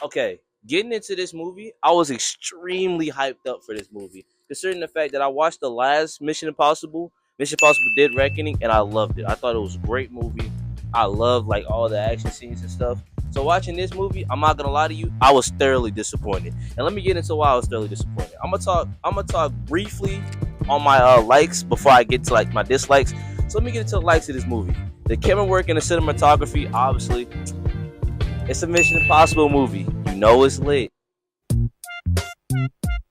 Okay, getting into this movie, I was extremely hyped up for this movie, considering the fact that I watched the last Mission Impossible Dead Reckoning, and I loved it. I thought it was a great movie. I loved like all the action scenes and stuff. So watching this movie, I'm not gonna lie to you, I was thoroughly disappointed. And let me get into why I was thoroughly disappointed. I'm gonna talk briefly on my likes before I get to like my dislikes. So let me get into the likes of this movie. The camera work and the cinematography, obviously, it's a Mission Impossible movie. You know it's lit.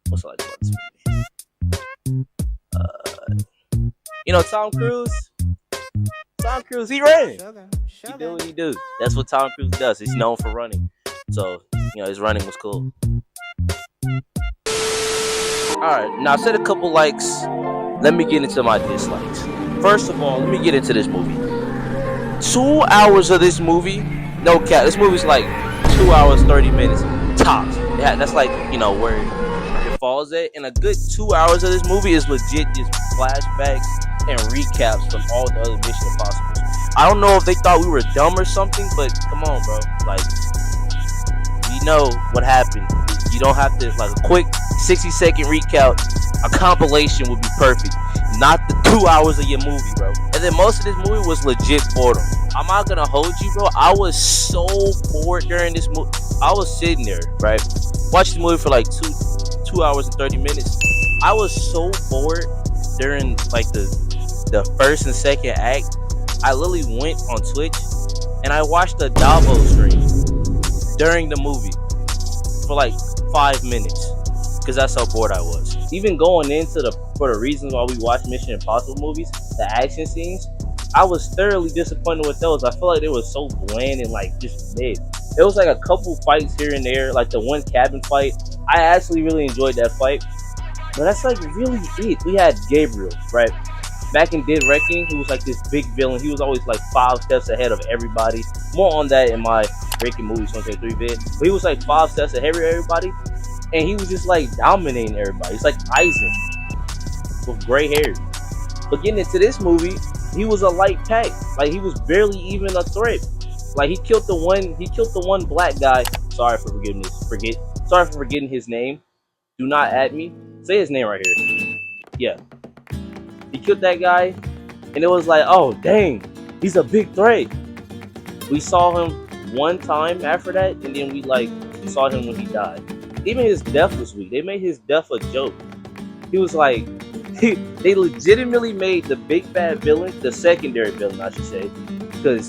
What's I like about this movie? Tom Cruise. Tom Cruise, he ran. He do what he do. That's what Tom Cruise does. He's known for running. So, his running was cool. Alright, now I said a couple likes. Let me get into my dislikes. First of all, let me get into this movie. 2 hours of this movie, no cap. This movie's like 2 hours, 30 minutes tops. Yeah, that's like, where it falls at. And a good 2 hours of this movie is legit just flashbacks and recaps from all the other Mission Impossibles. I don't know if they thought we were dumb or something, but come on, bro. Like, we know what happened. You don't have to, like, a quick 60-second recap. A compilation would be perfect. Not the 2 hours of your movie, bro. And then most of this movie was legit boredom. I'm not gonna hold you, bro. I was so bored during this movie. I was sitting there, right? Watched the movie for like 2 hours and 30 minutes. I was so bored during like the first and second act. I literally went on Twitch and I watched the Davo stream during the movie for like 5 minutes because that's how bored I was. Even going into for the reasons why we watch Mission Impossible movies, the action scenes, I was thoroughly disappointed with those. I feel like they were so bland and like just mid. It was like a couple fights here and there, like the one cabin fight. I actually really enjoyed that fight, but that's like really it. We had Gabriel, right? Back in Dead Reckoning, he was like this big villain. He was always like 5 steps ahead of everybody. More on that in my Breaking Movies 123 vid. But he was like 5 steps ahead of everybody. And he was just like dominating everybody. It's like Aizen with gray hair. But getting into this movie, he was a light pack. Like he was barely even a threat. Like he killed the one black guy. Sorry for forgetting his name. Do not at me. Say his name right here. Yeah. He killed that guy, and it was like, oh dang, he's a big threat. We saw him one time after that, and then we saw him when he died. Even his death was weak. They made his death a joke. He was like, they legitimately made the big bad villain the secondary villain, I should say, because